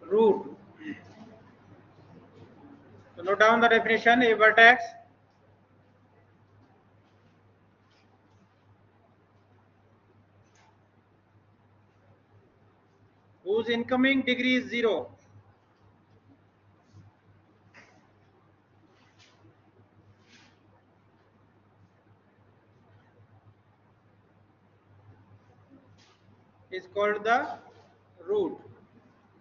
root. So note down the definition: a vertex whose incoming degree is 0 is called the root.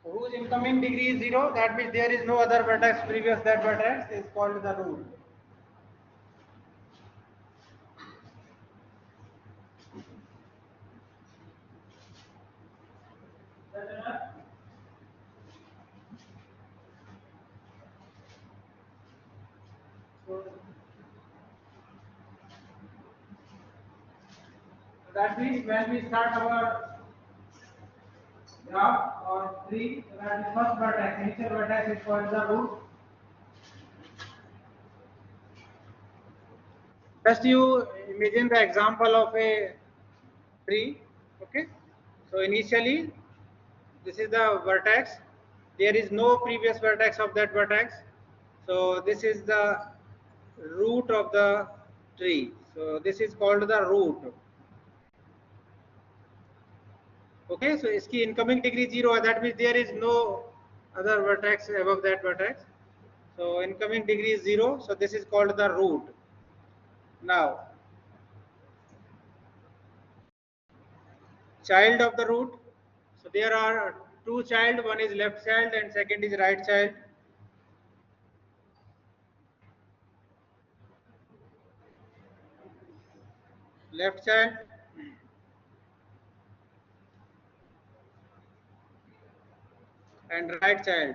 So whose incoming degree is 0, that means there is no other vertex previous that vertex, is called the root. So that means when we start our graph or tree, that is first vertex, initial vertex is called the root. Just you imagine the example of a tree. Okay, so initially this is the vertex, there is no previous vertex of that vertex, so this is the root of the tree, so this is called the root. Okay, so iski incoming degree 0 है, that means there is no other vertex above that vertex, so incoming degree is 0, so this is called the root. Now child of the root, so there are two child, one is left child and second is right child. Left child and right child.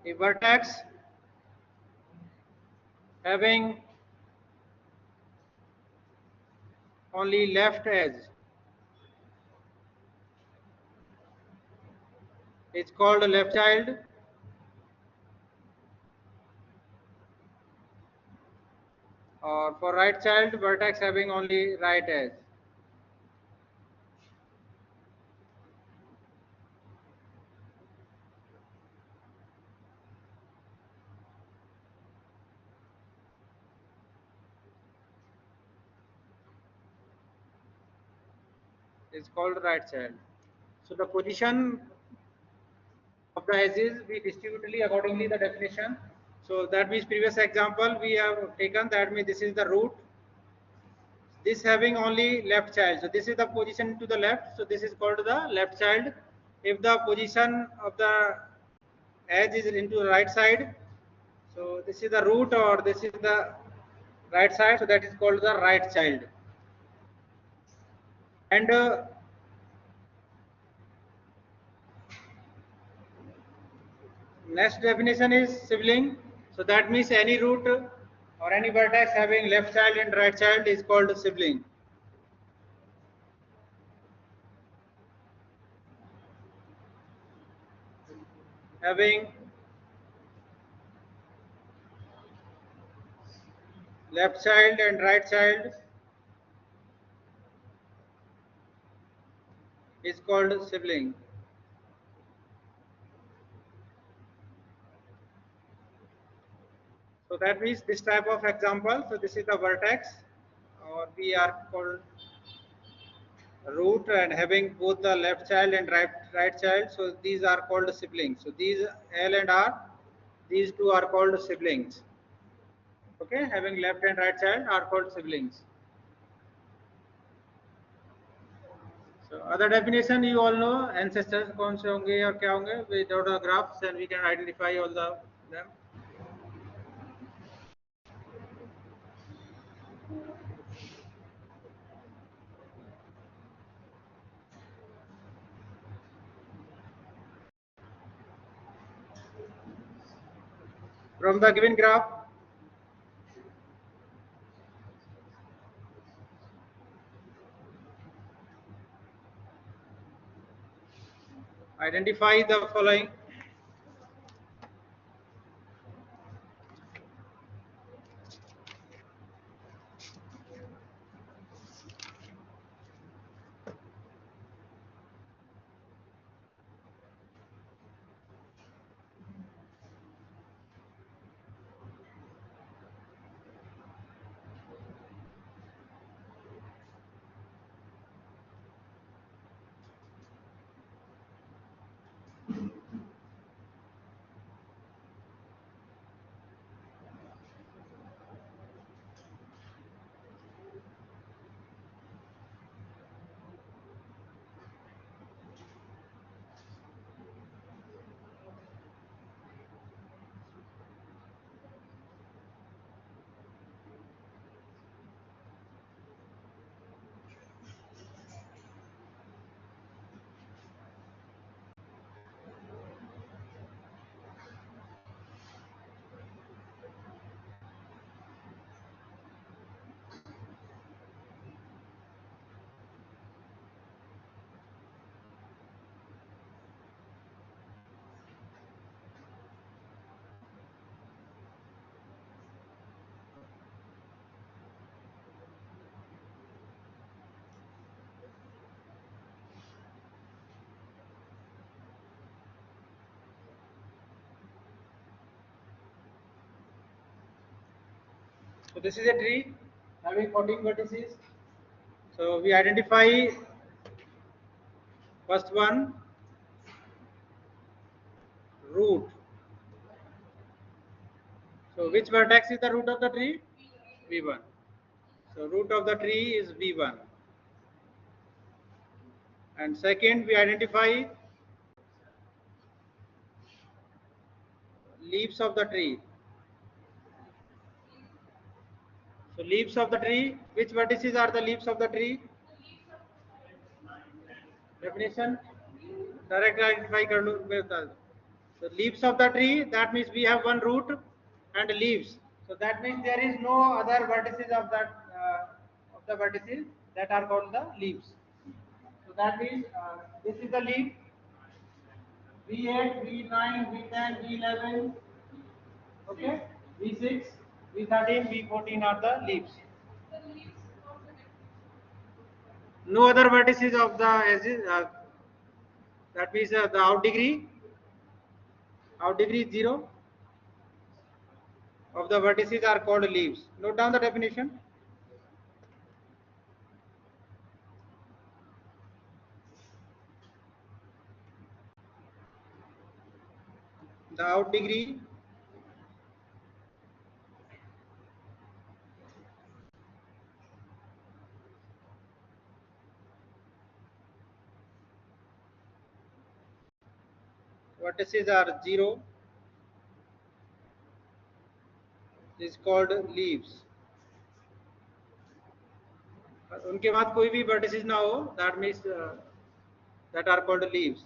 A vertex having only left edge is called left child, or for right child, vertex having only right edge. Is called right child. So the position of the edges we distributely accordingly the definition. So that means previous example we have taken, that means this is the root, this having only left child, so this is the position to the left, so this is called the left child. If the position of the edge is into the right side, so this is the root, or this is the right side, so that is called the right child. And next definition is sibling, so that means any root or any vertex having left child and right child is called sibling. Having left child and right child is called sibling. So that means this type of example, so this is the vertex, or we are called root, and having both the left child and right child, so these are called siblings. So these L and R, these two are called siblings. Okay, having left and right child are called siblings. So other definition you all know, ancestors कौन से होंगे और क्या होंगे, without the graphs and we can identify all them. From the given graph, identify the following. So this is a tree having 14 vertices. So we identify first one, root. So which vertex is the root of the tree? V1. So root of the tree is V1. And second, we identify leaves of the tree. So leaves of the tree, which vertices are the leaves of the tree? Definition, direct identify कर लो मैं बता दूं. So leaves of the tree, that means we have one root and leaves. So that means there is no other vertices of that of the vertices that are called the leaves. So that means this is the leaf V8, V9, V10, V11, okay, V6, V13, V14 are the leaves. No other vertices of the edges. That means the out degree is 0 of the vertices are called leaves. Note down the definition. The out degree vertices are 0 is called leaves. उनके बाद कोई भी vertices ना हो, that means that are called leaves.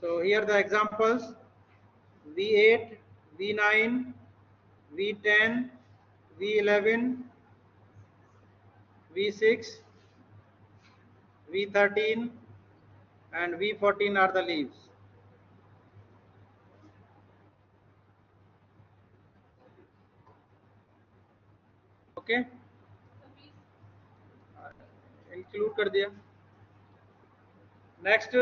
So here the examples: V8, V9, V10, V11, V6, V13 and V14 are the leaves. Okay, include कर दिया. Next,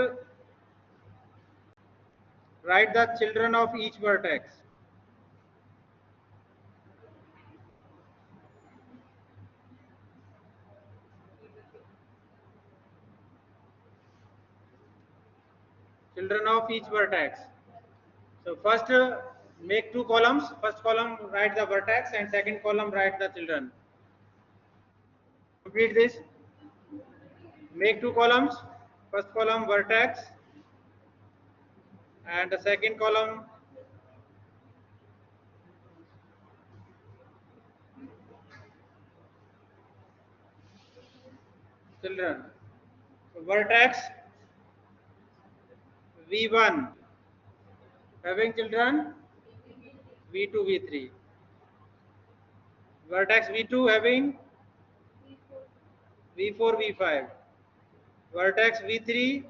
write the children of each vertex. Children of each vertex. So first make two columns. First column write the vertex and second column write the children. Complete this. Make two columns. First column vertex and the second column children. So vertex V1 having children V2, V3. Vertex V2 having V4, V5. Vertex V3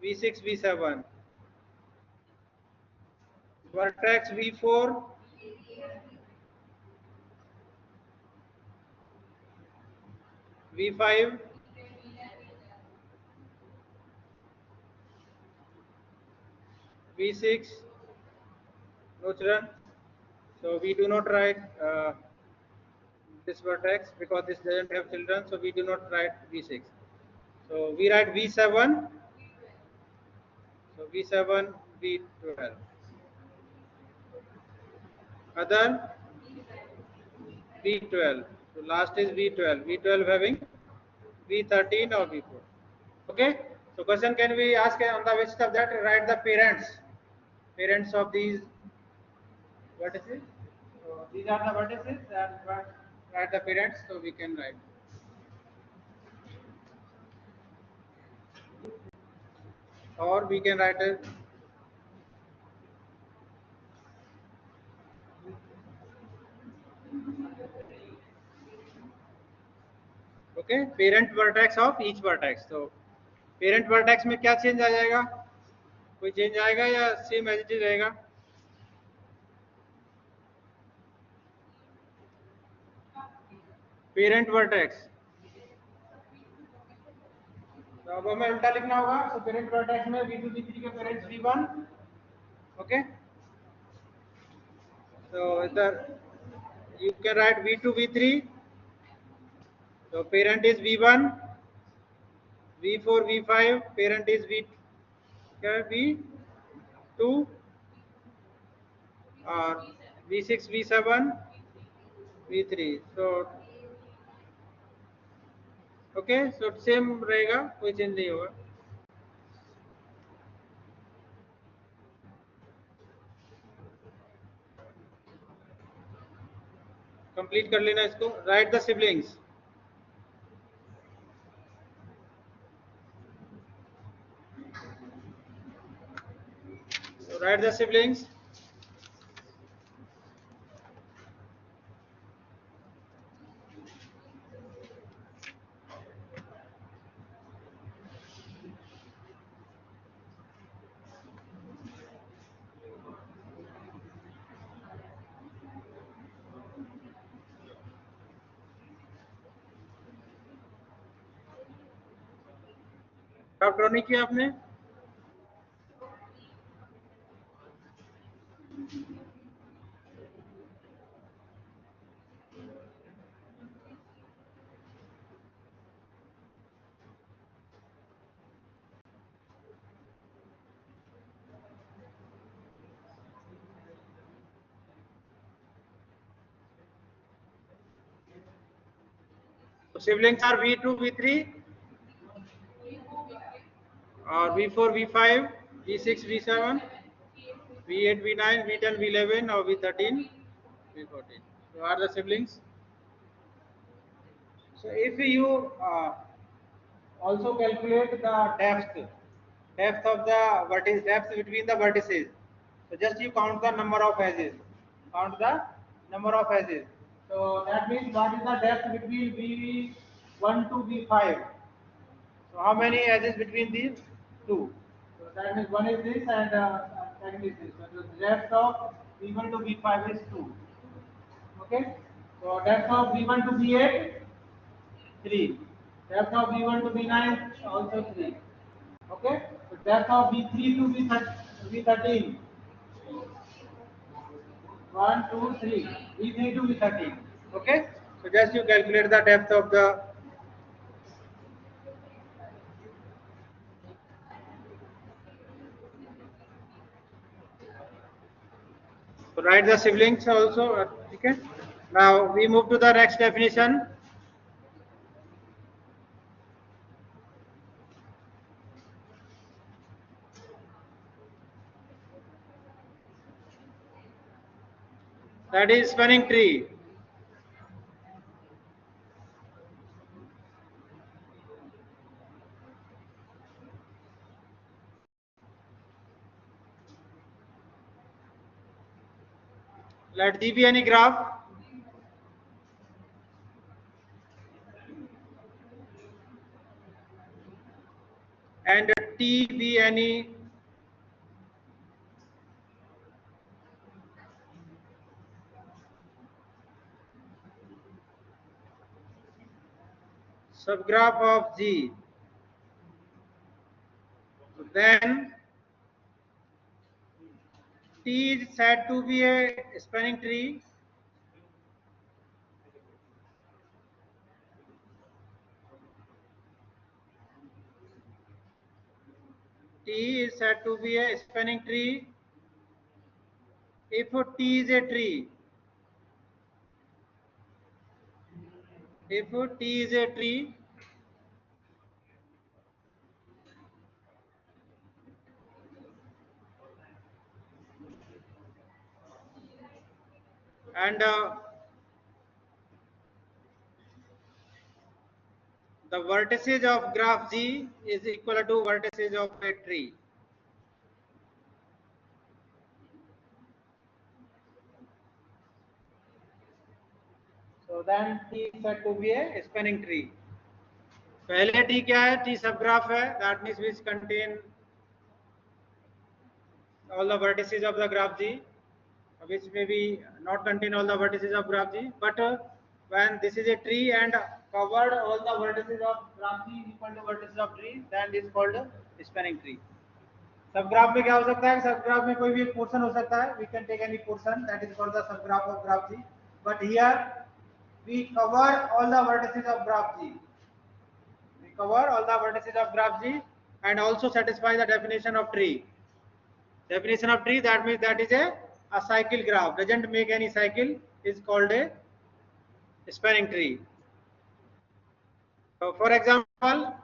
V6, V7. Vertex V4 V5 V6 no children. So we do not write this vertex because this doesn't have children, so we do not write V6. So we write V7. So V7 V12. Other V12. So last is V12. V12 having V13 or V4. Okay. So question can we ask on the basis of that write the parents of these vertices. So these are the vertices and write the parents. So we can write. Or we can write a okay parent vertex of each vertex. So parent vertex में क्या change आ जाएगा? कोई change आएगा या same as it is रहेगा? Parent vertex. तो अब हमें उल्टा लिखना होगा. So parent vertex में V2 V3 के parents V1. Okay. So you can write V2, V3. So parent is V1, V4, V5. Parent is V2, or V6, V7, V3. So okay, so same रहेगा, कोई change नहीं होगा. Complete कर लेना इसको. Right the siblings. Right the siblings. आप draw नहीं किया आपने. सिबलिंग्स आर V2, V3, और V4, V5, V6, V7, V8, V9, V10, V11, or V13, V14. So are the siblings. So if you also calculate the depth of the vertex, depth between the vertices. So just you count the number of edges. Count the number of edges. So that means what is the depth between V1 to V5? So how many edges between these two? So that means one is this and second is this. So the depth of V1 to V5 is 2. Okay. So depth of V1 to V8, 3. Depth of V1 to V9, also 3. Okay. So depth of V3 to V13, 1, 2, 3. V3 to V13. Okay. So just you calculate the depth of the. So write the siblings also. Okay. Now we move to the next definition. That is spanning tree. Let G be any graph and T be any subgraph of G. Then T is said to be a spanning tree. T is said to be a spanning tree if T is a tree. If T is a tree and the vertices of graph G is equal to vertices of a tree. So then T is said to be a spanning tree. पहले T क्या है? T subgraph है. That means which contain all the vertices of the graph G, which may be not contain all the vertices of graph G, but when this is a tree and covered all the vertices of graph G is equal to vertices of tree, then it is called a spanning tree. सब graph में क्या हो सकता है, सब graph में कोई भी एक पोर्शन हो सकता है, we can take any portion, that is called the subgraph of graph G, but here we cover all the vertices of graph G. We cover all the vertices of graph G and also satisfy the definition of tree. Definition of tree, that means that is a cycle graph, doesn't make any cycle, is called a spanning tree. So for example,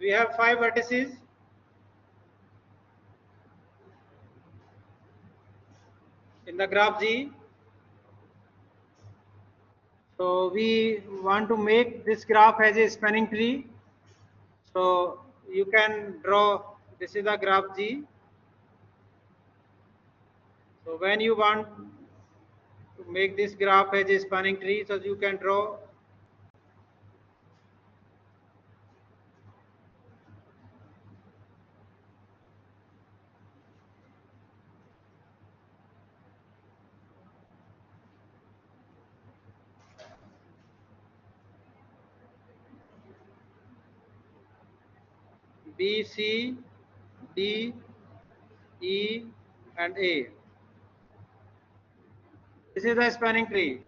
we have 5 vertices in the graph G. So we want to make this graph as a spanning tree. So you can draw, this is the graph G. So when you want to make this graph as a spanning tree, so you can draw B, C, D, E and A. This is the spanning tree.